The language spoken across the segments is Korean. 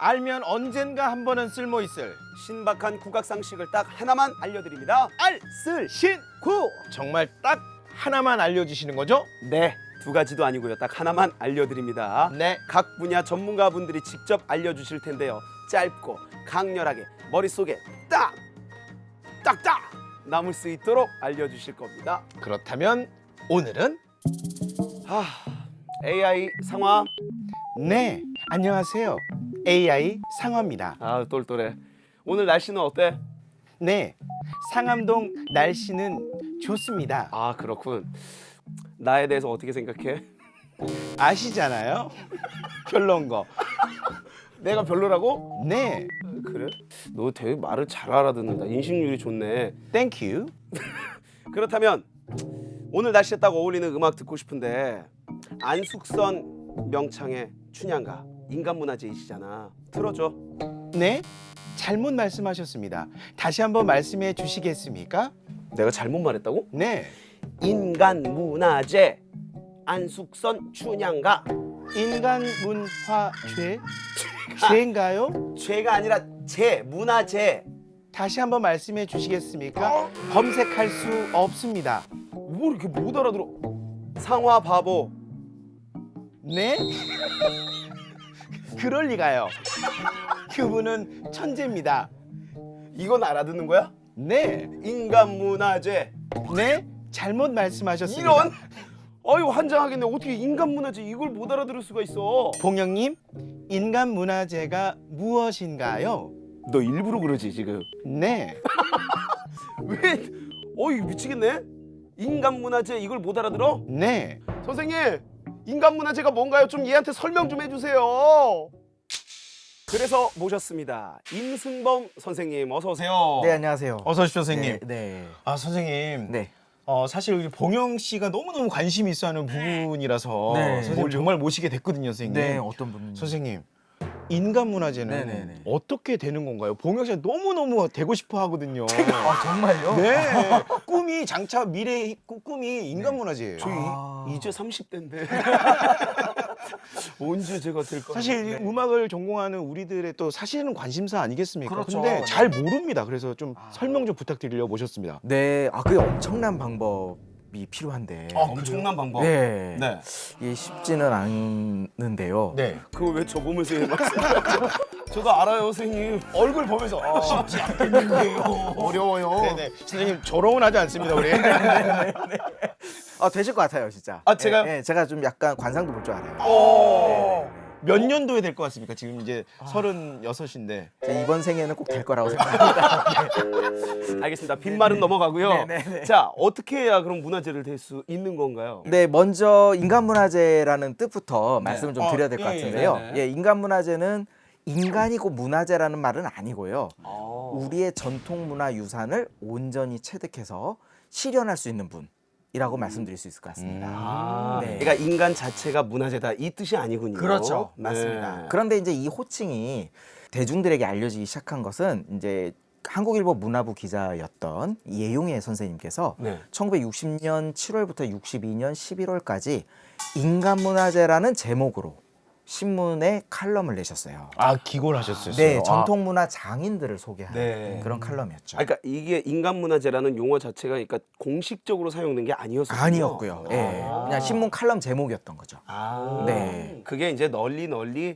알면 언젠가 한 번은 쓸모 있을 신박한 국악 상식을 딱 하나만 알려드립니다. 알쓸신구. 정말 딱 하나만 알려주시는 거죠? 네, 두 가지도 아니고요. 딱 하나만 알려드립니다. 네. 각 분야 전문가분들이 직접 알려주실 텐데요. 짧고 강렬하게 머릿속에 딱딱 남을 수 있도록 알려주실 겁니다. 그렇다면 오늘은 AI 상화. 네, 안녕하세요. AI 상화입니다. 아, 똘똘해. 오늘 날씨는 어때? 네, 상암동 날씨는 좋습니다. 아, 그렇군. 나에 대해서 어떻게 생각해? 아시잖아요? 별론 거. 내가 별로라고? 네, 그래? 너 되게 말을 잘 알아듣는다. 인식률이 좋네. 땡큐. 그렇다면 오늘 날씨에 딱 어울리는 음악 듣고 싶은데, 안숙선 명창의 춘향가 인간문화재이시잖아. 틀어줘. 네, 잘못 말씀하셨습니다. 다시 한번 말씀해 주시겠습니까? 내가 잘못 말했다고? 네, 인간문화재 안숙선 춘향가. 인간문화죄? 죄인가요? 죄가 아니라 재, 문화재. 다시 한번 말씀해 주시겠습니까? 검색할 수 없습니다. 뭘 이렇게 못 알아들어? 상화 바보. 네? 그럴 리가요. 그분은 천재입니다. 이건 알아듣는 거야? 네, 인간문화재. 네, 잘못 말씀하셨습니다. 이런? 아유, 환장하겠네. 어떻게 인간문화재 이걸 못 알아들을 수가 있어? 봉영님, 인간문화재가 무엇인가요? 너 일부러 그러지 지금? 네, 왜? 어이, 미치겠네. 인간문화재 이걸 못 알아들어? 네. 선생님, 인간문화재가 뭔가요? 좀 얘한테 설명 좀 해주세요. 그래서 모셨습니다. 임승범 선생님, 어서 오세요. 네, 안녕하세요. 어서 오십시오, 선생님. 네. 아, 선생님. 네. 사실 우리 봉영 씨가 너무너무 관심이 있어하는 부분이라서 네. 선생님 정말 모시게 됐거든요, 선생님. 네, 어떤 분인지. 선생님, 인간문화재는 네네네. 어떻게 되는 건가요? 봉영 씨가 너무너무 되고 싶어 하거든요. 아, 정말요? 네. 꿈이 장차 미래의 꿈이 인간문화재예요. 저희 아. 이제 30대인데 언제 제가 될 거예요? 사실 이 음악을 전공하는 우리들의 또 사실은 관심사 아니겠습니까? 그렇죠. 근데 네. 잘 모릅니다. 그래서 좀 설명 좀 부탁드리려 모셨습니다. 네, 그게 엄청난 방법이 필요한데. 엄청난 방법. 네. 네. 이게 쉽지는 않는데요. 네. 그거 왜 저 보면서 말씀하세요? 저도 알아요, 선생님. 얼굴 보면서 쉽지 않겠는데요. 어려워요. 네네. 선생님 조롱은 하지 않습니다, 우리. 되실 것 같아요, 진짜. 아, 제가요? 네, 제가 좀 약간 관상도 볼 줄 알아요. 몇 년도에 될 것 같습니까? 지금 이제 36인데. 제 이번 생에는 꼭 될 거라고 생각합니다. 알겠습니다. 빈말은 넘어가고요. 네네네. 자, 어떻게 해야 그럼 문화재를 될 수 있는 건가요? 네, 먼저 인간문화재라는 뜻부터 말씀을 좀 드려야 될 것 예, 예, 같은데요. 네네. 예, 인간문화재는 인간이고 문화재라는 말은 아니고요. 아. 우리의 전통문화 유산을 온전히 체득해서 실현할 수 있는 분이라고 말씀드릴 수 있을 것 같습니다. 아, 네. 그러니까 인간 자체가 문화재다 이 뜻이 아니군요. 그렇죠. 네. 맞습니다. 그런데 이제 이 호칭이 대중들에게 알려지기 시작한 것은 이제 한국일보 문화부 기자였던 예용애 선생님께서 네. 1960년 7월부터 62년 11월까지 인간문화재라는 제목으로 신문에 칼럼을 내셨어요. 아, 기고를 하셨어요. 네, 전통문화 장인들을 소개하는 네. 그런 칼럼이었죠. 아, 그러니까 이게 인간문화재라는 용어 자체가 그러니까 공식적으로 사용된 게 아니었어요. 아니었고요. 예, 그냥 신문 칼럼 제목이었던 거죠. 아, 네. 그게 이제 널리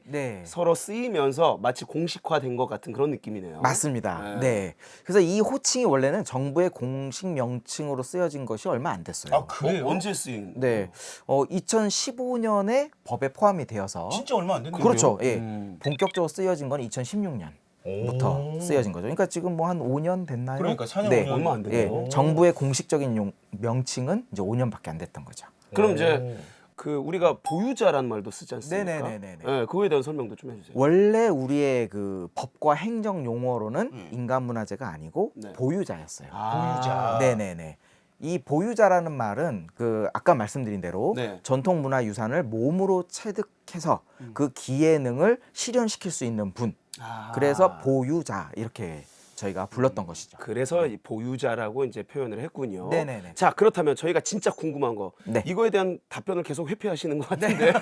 네. 서로 쓰이면서 마치 공식화된 것 같은 그런 느낌이네요. 맞습니다. 네. 네. 그래서 이 호칭이 원래는 정부의 공식 명칭으로 쓰여진 것이 얼마 안 됐어요. 그래요? 언제 쓰인? 네. 2015년에 법에 포함이 되어서 진짜 얼마 안 됐네요. 그렇죠. 예. 음. 본격적으로 쓰여진 건 2016년부터 쓰여진 거죠. 그러니까 지금 뭐 한 5년 됐나요? 그러니까 4년, 네. 5년. 얼마 안 됐네요. 예. 정부의 공식적인 명칭은 이제 5년밖에 안 됐던 거죠. 그럼 이제 그 우리가 보유자라는 말도 쓰지 않습니까? 네네네네네. 네, 그거에 대한 설명도 좀 해주세요. 원래 우리의 그 법과 행정 용어로는 인간문화재가 아니고 네. 보유자였어요. 보유자. 네네네. 이 보유자라는 말은 그 아까 말씀드린 대로 네. 전통문화유산을 몸으로 체득해서 그 기능을 실현시킬 수 있는 분. 아. 그래서 보유자 이렇게 저희가 불렀던 것이죠. 그래서 이 보유자라고 이제 표현을 했군요. 네네네. 자, 그렇다면 저희가 진짜 궁금한 거 네. 이거에 대한 답변을 계속 회피하시는 것 같은데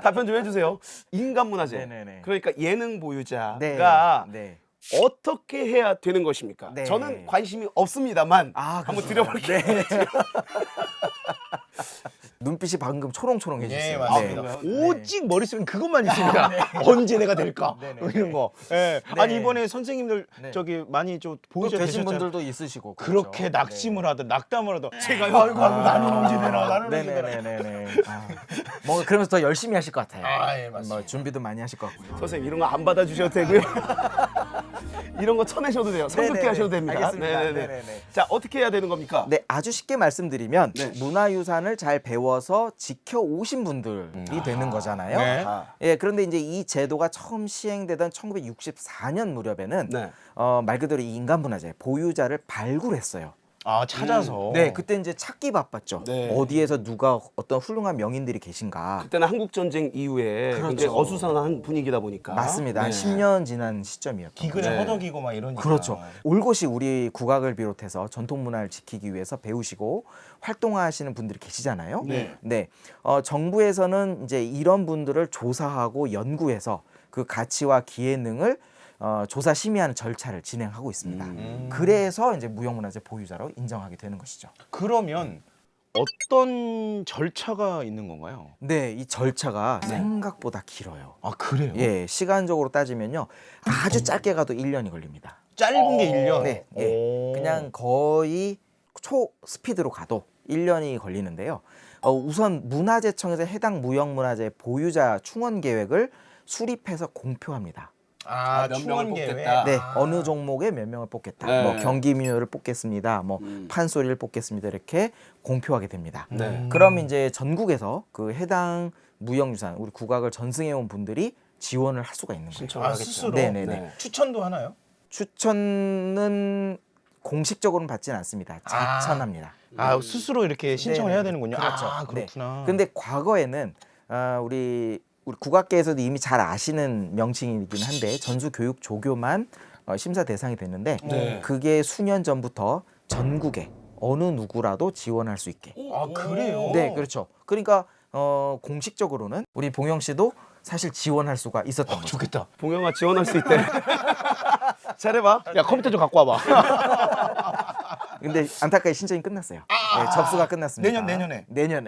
답변 좀 해주세요. 인간문화재. 네네네. 그러니까 예능 보유자가 네. 어떻게 해야 되는 것입니까? 네. 저는 관심이 없습니다만 한번 드려볼게요. 눈빛이 방금 초롱초롱해졌어요. 예, 맞습니다. 네. 오직 머릿속에 그것만 있습니다. 언제 내가 될까? 네네. 뭐 이런 거. 예. 네. 아니 이번에 선생님들 네. 저기 많이 좀 또 보이셔 계신 계셨잖아요. 분들도 있으시고 그렇게 그렇죠. 낙심을 하든 낙담을 하든 제가 아이고, 아이고 나는 언제 되나 나는 언제 되나. 네네네네. 뭐 그러면서 더 열심히 하실 것 같아요. 아, 예, 맞습니다. 뭐 준비도 많이 하실 것 같고요. 선생님 이런 거 안 받아주셔도 되고요. 이런 거 쳐내셔도 돼요. 성급히 네네네. 하셔도 됩니다. 알겠습니다. 네네네. 네네네. 자, 어떻게 해야 되는 겁니까? 네, 아주 쉽게 말씀드리면 네. 문화유산을 잘 배워서 지켜 오신 분들이 되는 거잖아요. 네. 예, 그런데 이제 이 제도가 처음 시행되던 1964년 무렵에는 네. 말 그대로 이 인간문화재 보유자를 발굴했어요. 아 찾아서. 네, 그때 이제 찾기 바빴죠. 네. 어디에서 누가 어떤 훌륭한 명인들이 계신가. 그때는 한국 전쟁 이후에 그렇죠. 굉장히 어수선한 분위기다 보니까 맞습니다. 한 네. 10년 지난 시점이었던 거죠. 기근에 네. 허덕이고 막 이러니까. 그렇죠. 올곧이 우리 국악을 비롯해서 전통 문화를 지키기 위해서 배우시고 활동하시는 분들이 계시잖아요. 네. 정부에서는 이제 이런 분들을 조사하고 연구해서 그 가치와 기능을 조사 심의하는 절차를 진행하고 있습니다. 그래서 이제 무형문화재 보유자로 인정하게 되는 것이죠. 그러면 어떤 절차가 있는 건가요? 네, 이 절차가 생각보다 길어요. 아 그래요? 예, 시간적으로 따지면요. 아주 짧게 가도 1년이 걸립니다. 짧은 게 1년. 네, 예. 오. 그냥 거의 초 스피드로 가도 1년이 걸리는데요. 우선 문화재청에서 해당 무형문화재 보유자 충원 계획을 수립해서 공표합니다. 아, 몇 충원 명을 계획. 뽑겠다. 네, 아. 어느 종목에 몇 명을 뽑겠다. 네. 뭐 경기민요를 뽑겠습니다. 뭐 판소리를 뽑겠습니다. 이렇게 공표하게 됩니다. 네. 그럼 이제 전국에서 그 해당 무형유산, 우리 국악을 전승해온 분들이 지원을 할 수가 있는 거예요. 신청을 아 하겠죠. 스스로. 네네네. 네. 추천도 하나요? 추천은 공식적으로는 받지는 않습니다. 자천합니다. 아 스스로 이렇게 신청을 네네. 해야 되는군요. 그렇죠. 아 그렇구나. 네. 근데 과거에는 우리 국악계에서도 이미 잘 아시는 명칭이긴 한데 전수교육 조교만 심사 대상이 됐는데 네. 그게 수년 전부터 전국에 어느 누구라도 지원할 수 있게. 아 그래요? 네, 그렇죠. 그러니까 공식적으로는 우리 봉영 씨도 사실 지원할 수가 있었던 거죠. 좋겠다. 봉영아 지원할 수 있대. 잘해봐. 야 컴퓨터 좀 갖고 와봐. 근데 안타깝게 신청이 끝났어요. 네, 접수가 끝났습니다.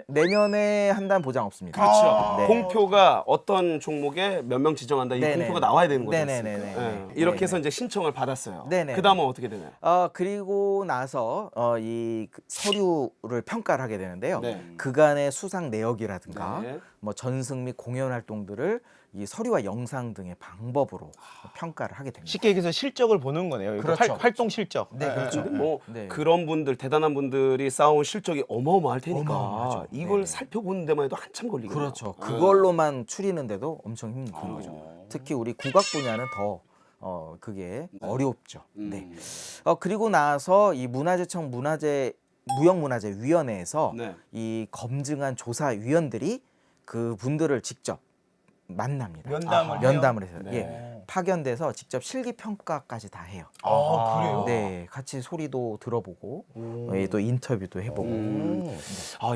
내년에 한다는 보장 없습니다. 그렇죠. 네. 공표가 어떤 종목에 몇 명 지정한다 이 네네. 공표가 나와야 되는 거죠. 네네네네. 이렇게 네네. 해서 이제 신청을 받았어요. 네네. 그 다음은 어떻게 되나요? 그리고 나서 이 서류를 평가를 하게 되는데요. 네. 그간의 수상 내역이라든가 네. 뭐 전승 및 공연 활동들을 이 서류와 영상 등의 방법으로 평가를 하게 됩니다. 쉽게 얘기해서 실적을 보는 거네요. 이거 그렇죠. 활동 실적. 네, 그렇죠. 근데 뭐 네. 그런 분들 대단한 분들이 쌓아온 실적이 어마어마할 테니까 어마어마하죠. 이걸 네네. 살펴보는 데만 해도 한참 걸리겠네요. 그렇죠. 그걸로만 추리는데도 엄청 힘든 거죠. 특히 우리 국악 분야는 더 그게 어렵죠. 네. 그리고 나서 이 문화재청 무형문화재위원회에서 네. 이 검증한 조사위원들이 그 분들을 직접 만납니다. 면담을 해요? 면담을 해서 네. 예, 파견돼서 직접 실기 평가까지 다 해요. 아 그래요? 네, 같이 소리도 들어보고 또 인터뷰도 해보고.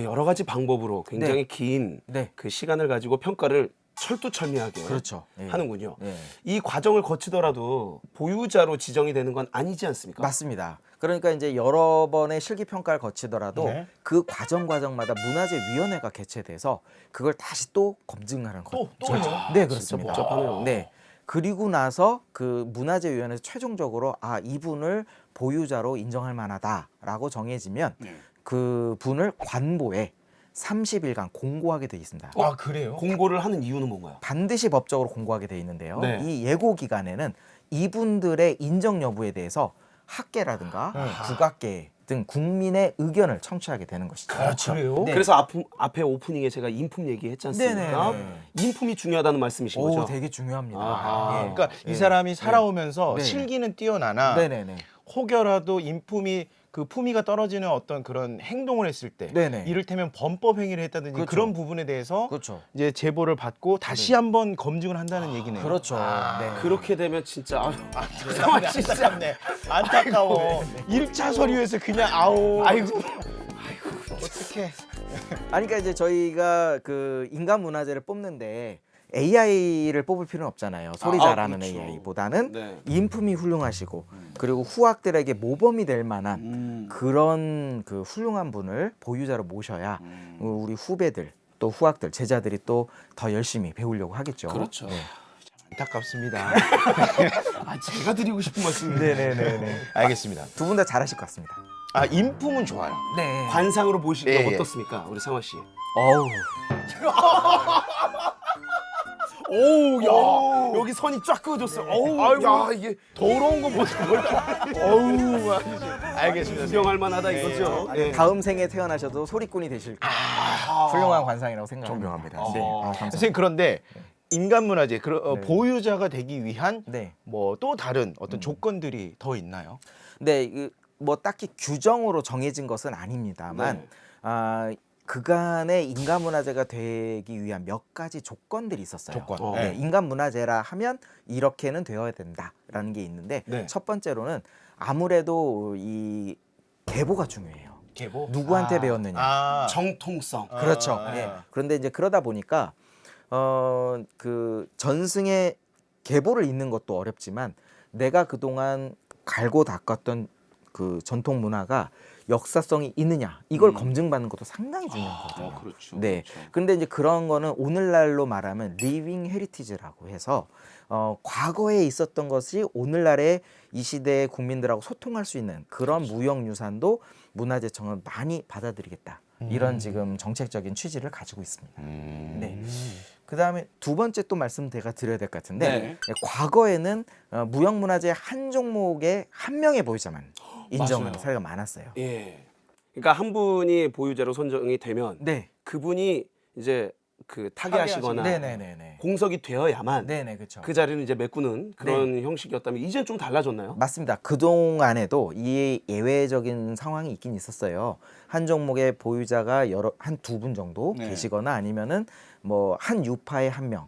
여러 가지 방법으로 굉장히 긴 그 네, 시간을 가지고 평가를 철두철미하게 그렇죠. 예. 하는군요. 예. 이 과정을 거치더라도 보유자로 지정이 되는 건 아니지 않습니까? 맞습니다. 그러니까 이제 여러 번의 실기 평가를 거치더라도 네. 그 과정마다 문화재위원회가 개최돼서 그걸 다시 또 검증하는 거죠. 또요? 네, 그렇습니다. 복잡하네요. 네. 그리고 나서 그 문화재위원회에서 최종적으로 이분을 보유자로 인정할 만하다라고 정해지면 그 분을 관보에 30일간 공고하게 돼 있습니다. 아 그래요? 공고를 하는 이유는 뭔가요? 반드시 법적으로 공고하게 돼 있는데요. 네. 이 예고 기간에는 이분들의 인정 여부에 대해서 학계라든가 국악계 등 국민의 의견을 청취하게 되는 것이죠. 그래요? 네. 그래서 앞에 오프닝에 제가 인품 얘기했지 않습니까? 네네네. 인품이 중요하다는 말씀이신 거죠? 되게 중요합니다. 아하. 예. 그러니까 이 사람이 살아오면서 네. 실기는 뛰어나나 네네네. 혹여라도 인품이 그 품위가 떨어지는 어떤 그런 행동을 했을 때 네네. 이를테면 범법 행위를 했다든지 그렇죠. 그런 부분에 대해서 그렇죠. 이제 제보를 받고 다시 한번 검증을 한다는 얘기네요. 그렇죠. 네. 그렇게 되면 진짜 안타깝네. 안타까워. 1차 서류에서 그냥 아우. 아이고. 어떡해. 아니 그러니까 이제 저희가 그 인간 문화재를 뽑는데 AI를 뽑을 필요는 없잖아요. 소리 잘하는 그렇죠. AI보다는 네. 인품이 훌륭하시고 그리고 후학들에게 모범이 될 만한 그런 그 훌륭한 분을 보유자로 모셔야 우리 후배들 또 후학들 제자들이 또 더 열심히 배우려고 하겠죠. 그렇죠. 네. 안타깝습니다. 제가 드리고 싶은 말씀인데 네네네네. 알겠습니다. 두 분 다 잘하실 것 같습니다. 아 인품은 좋아요. 네. 관상으로 보시기에 예, 예. 어떻습니까, 우리 상화 씨? 어우. 오우, 야, 여기 선이 쫙 그어졌어. 어우, 야, 이게 더러운 거 보자. 어우, 알겠습니다. 수용할 만하다 이거죠. 예. 다음 생에 태어나셔도 소리꾼이 되실 훌륭한 관상이라고 생각합니다. 존경합니다. 네. 감사합니다. 선생님 그런데 인간 문화재 네. 보유자가 되기 위한 네. 뭐 또 다른 어떤 조건들이 더 있나요? 네, 뭐 딱히 규정으로 정해진 것은 아닙니다만 네. 그간의 인간 문화재가 되기 위한 몇 가지 조건들이 있었어요. 조건. 네, 네. 인간 문화재라 하면 이렇게는 되어야 된다라는 게 있는데 네. 첫 번째로는 아무래도 이 계보가 중요해요. 계보. 누구한테 배웠느냐. 정통성. 그렇죠. 아, 예. 아. 그런데 이제 그러다 보니까 그 전승의 계보를 잇는 것도 어렵지만 내가 그동안 갈고 닦았던 그 전통 문화가 역사성이 있느냐 이걸 검증받는 것도 상당히 중요한 거죠. 그렇죠. 네. 그렇죠. 근데 이제 그런 거는 오늘날로 말하면 리빙 헤리티지라고 해서 과거에 있었던 것이 오늘날의 이 시대의 국민들하고 소통할 수 있는 그런 무형유산도 문화재청은 많이 받아들이겠다. 이런 지금 정책적인 취지를 가지고 있습니다. 네. 그다음에 두 번째 또 말씀 제가 드려야 될 것 같은데 네. 과거에는 무형문화재 한 종목에 한 명의 보유자만 인정하는 맞아요. 사례가 많았어요. 예. 그러니까 한 분이 보유자로 선정이 되면 네. 그분이 이제 그 타계하시거나 네네네네. 공석이 되어야만 네네 그렇죠. 그 자리를 이제 메꾸는 그런 형식이었다면 이제는 좀 달라졌나요? 맞습니다. 그 동안에도 이 예외적인 상황이 있긴 있었어요. 한 종목의 보유자가 한 두 분 정도 네. 계시거나 아니면은 뭐 한 유파에 한 명,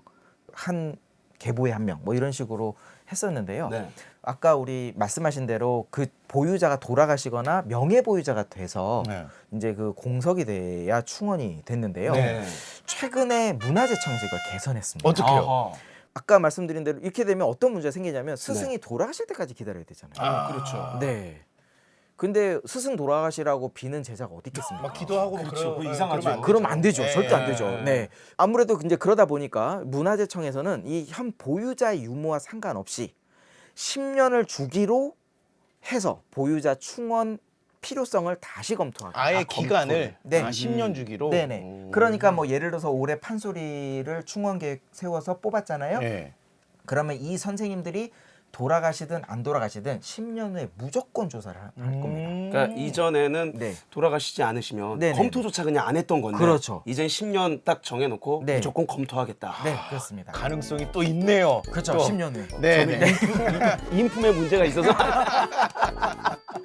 한 계보에 한 명, 뭐 이런 식으로 했었는데요. 네. 아까 우리 말씀하신 대로 그 보유자가 돌아가시거나 명예 보유자가 돼서 네. 이제 그 공석이 돼야 충원이 됐는데요. 네. 최근에 문화재청에서 이걸 개선했습니다. 어떻게요? 어허. 아까 말씀드린 대로 이렇게 되면 어떤 문제가 생기냐면 스승이 돌아가실 때까지 기다려야 되잖아요. 그렇죠. 네. 근데 스승 돌아가시라고 비는 제자가 어디 있겠습니까? 막 기도하고 그렇죠. 그거 네, 이상하죠. 그러면 안 되죠. 네. 절대 안 되죠. 네. 아무래도 이제 그러다 보니까 문화재청에서는 이 현 보유자의 유무와 상관없이 10년을 주기로 해서 보유자 충원 필요성을 다시 검토하고 아예 기간을 네. 10년 주기로. 네네. 그러니까 뭐 예를 들어서 올해 판소리를 충원 계획 세워서 뽑았잖아요. 네. 그러면 이 선생님들이 돌아가시든 안 돌아가시든 10년 후에 무조건 조사를 할 겁니다. 그러니까 이전에는 네. 돌아가시지 않으시면 네네. 검토조차 그냥 안 했던 건데 그렇죠. 이젠 10년 딱 정해놓고 네. 무조건 검토하겠다. 네, 그렇습니다. 가능성이 또 있네요. 그렇죠. 또. 10년 후에. 네. 네. 인품에 문제가 있어서.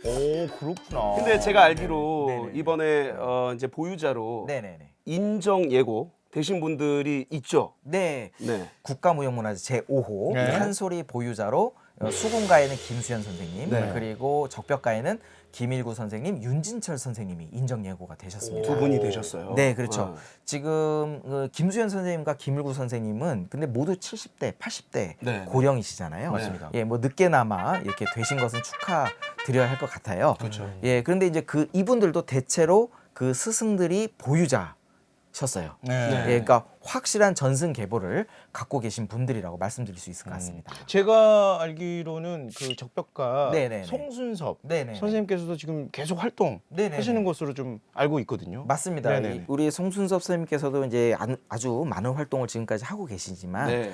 오 그렇구나. 근데 제가 알기로 네네. 이번에 이제 보유자로 네네네. 인정 예고 되신 분들이 있죠. 네. 네. 국가무형문화재 제5호 네. 한소리 보유자로 수군가에는 김수현 선생님 네. 그리고 적벽가에는 김일구 선생님, 윤진철 선생님이 인정 예고가 되셨습니다. 두 분이 되셨어요. 네, 그렇죠. 어. 지금 김수현 선생님과 김일구 선생님은 근데 모두 70대, 80대 네. 고령이시잖아요. 맞습니다. 예, 뭐 늦게나마 이렇게 되신 것은 축하드려야 할 것 같아요. 그렇죠. 예, 그런데 이제 이분들도 대체로 그 스승들이 보유자셨어요. 네. 예, 그러니까 확실한 전승 계보를 갖고 계신 분들이라고 말씀드릴 수 있을 것 같습니다. 제가 알기로는 그 적벽가 네네네. 송순섭 네네. 선생님께서도 지금 계속 활동 네네네. 하시는 것으로 좀 알고 있거든요. 맞습니다. 네네네. 우리 송순섭 선생님께서도 이제 아주 많은 활동을 지금까지 하고 계시지만 네.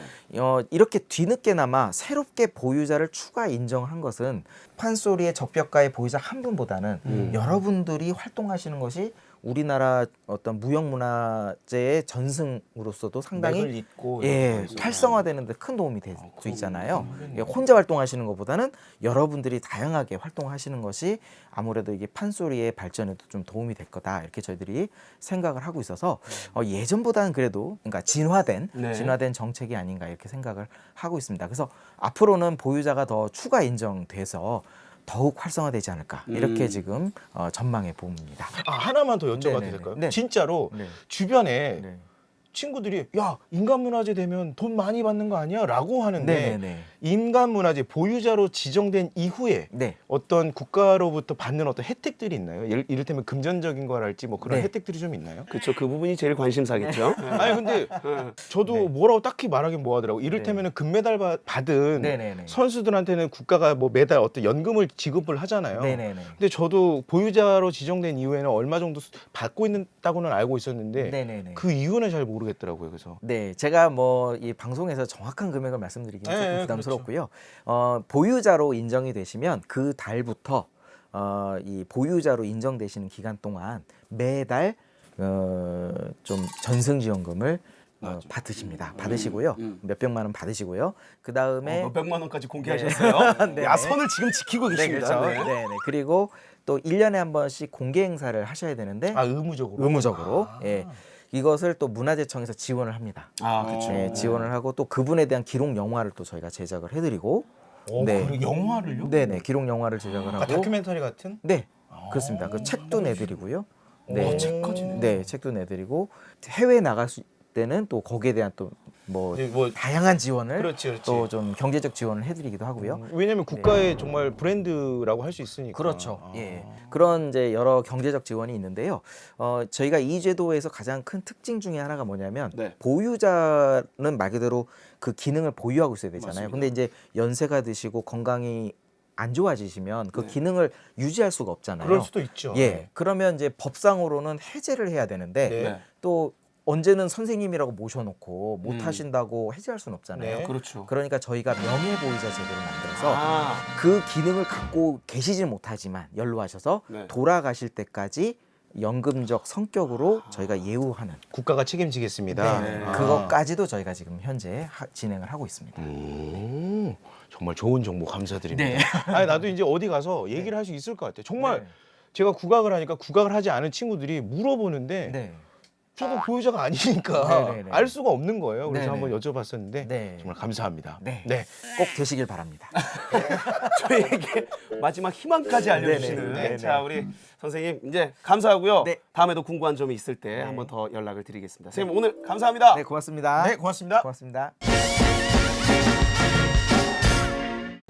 이렇게 뒤늦게나마 새롭게 보유자를 추가 인정한 것은 판소리의 적벽가의 보유자 한 분보다는 여러분들이 활동하시는 것이 우리나라 어떤 무형문화재의 전승으로서도 상당히 맥을 잇고 예, 활성화되는 데 큰 도움이 될 수 있잖아요. 예, 혼자 활동하시는 것보다는 여러분들이 다양하게 활동하시는 것이 아무래도 이게 판소리의 발전에도 좀 도움이 될 거다. 이렇게 저희들이 생각을 하고 있어서 예전보다는 그래도 그러니까 진화된 정책이 아닌가 이렇게 생각을 하고 있습니다. 그래서 앞으로는 보유자가 더 추가 인정돼서 더욱 활성화되지 않을까 이렇게 지금 전망해 봅니다. 하나만 더 여쭤봐도 네네네. 될까요? 네. 진짜로 네. 주변에 네. 친구들이 야 인간문화재 되면 돈 많이 받는 거 아니야? 라고 하는데 네네네. 인간문화재 보유자로 지정된 이후에 네. 어떤 국가로부터 받는 어떤 혜택들이 있나요? 이를테면 금전적인 거랄지 뭐 그런 네. 혜택들이 좀 있나요? 그렇죠. 그 부분이 제일 관심사겠죠. 아니 근데 저도 뭐라고 딱히 말하긴 뭐하더라고. 이를테면 금메달 받은 네네네. 선수들한테는 국가가 뭐 매달 어떤 연금을 지급을 하잖아요. 네네네. 근데 저도 보유자로 지정된 이후에는 얼마 정도 받고 있다고는 알고 있었는데 네네네. 그 이유는 잘 모르겠더라고요. 그래서 네, 제가 뭐 이 방송에서 정확한 금액을 말씀드리기는 네, 조금 부담스럽고요. 보유자로 인정이 되시면 그 달부터 이 보유자로 인정되시는 기간 동안 매달 좀 전승지원금을 받으십니다. 받으시고요. 몇백만 원 받으시고요. 그 다음에 몇백만 원까지 공개하셨어요. 네. 야, 선을 지금 지키고 네, 계십니다. 그렇죠. 네, 네. 그리고 또 1년에 한 번씩 공개 행사를 하셔야 되는데 의무적으로. 예. 이것을 또 문화재청에서 지원을 합니다. 아, 그렇죠. 네, 지원을 하고 또 그분에 대한 기록 영화를 또 저희가 제작을 해드리고 네. 그리고 영화를요? 네네 기록 영화를 제작을 하고 다큐멘터리 같은? 네 그렇습니다. 그 책도 내드리고요. 네, 책까지 내요? 네 책도 내드리고 해외 나갈 때는 또 거기에 대한 또 뭐 네, 뭐 다양한 지원을 그렇지. 또 좀 경제적 지원을 해드리기도 하고요. 왜냐면 국가의 정말 브랜드라고 할 수 있으니까. 그렇죠. 예. 그런 이제 여러 경제적 지원이 있는데요. 저희가 이 제도에서 가장 큰 특징 중에 하나가 뭐냐면 네. 보유자는 말 그대로 그 기능을 보유하고 있어야 되잖아요. 맞습니다. 근데 이제 연세가 드시고 건강이 안 좋아지시면 그 네. 기능을 유지할 수가 없잖아요. 그럴 수도 있죠. 예. 그러면 이제 법상으로는 해제를 해야 되는데 네. 또 언제는 선생님이라고 모셔놓고 못 하신다고 해제할 수는 없잖아요. 네. 그렇죠. 그러니까 저희가 명예보유자 제도를 만들어서 아, 그 기능을 갖고 계시진 못하지만 연로하셔서 네. 돌아가실 때까지 연금적 성격으로 저희가 예우하는 국가가 책임지겠습니다. 네. 그것까지도 저희가 지금 현재 진행을 하고 있습니다. 정말 좋은 정보 감사드립니다. 네. 아니 나도 이제 어디 가서 얘기를 할 수 있을 것 같아요. 정말 네. 제가 국악을 하니까 국악을 하지 않은 친구들이 물어보는데 네. 저도 보유자가 아니니까 네, 네, 네. 알 수가 없는 거예요. 그래서 네, 네. 한번 여쭤봤었는데 네. 정말 감사합니다. 네. 네. 꼭 되시길 바랍니다. 저희에게 마지막 희망까지 알려주시는. 네네. 네네. 자, 우리 선생님 이제 감사하고요. 네. 다음에도 궁금한 점이 있을 때 한번 더 연락을 드리겠습니다. 선생님 오늘 감사합니다. 네, 고맙습니다. 네, 고맙습니다. 고맙습니다.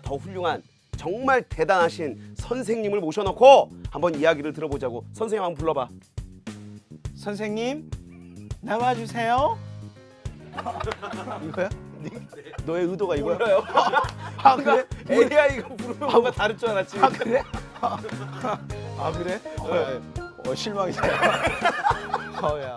더 훌륭한 정말 대단하신 선생님을 모셔놓고 한번 이야기를 들어보자고. 선생님 한번 불러봐. 선생님 나와주세요. 이거야? 너의 의도가 이거야? 몰라요. 아 그래? AI가 부르면 뭔가 다를 줄 알았지. 아 그래? 아 그래? 실망이다. 야.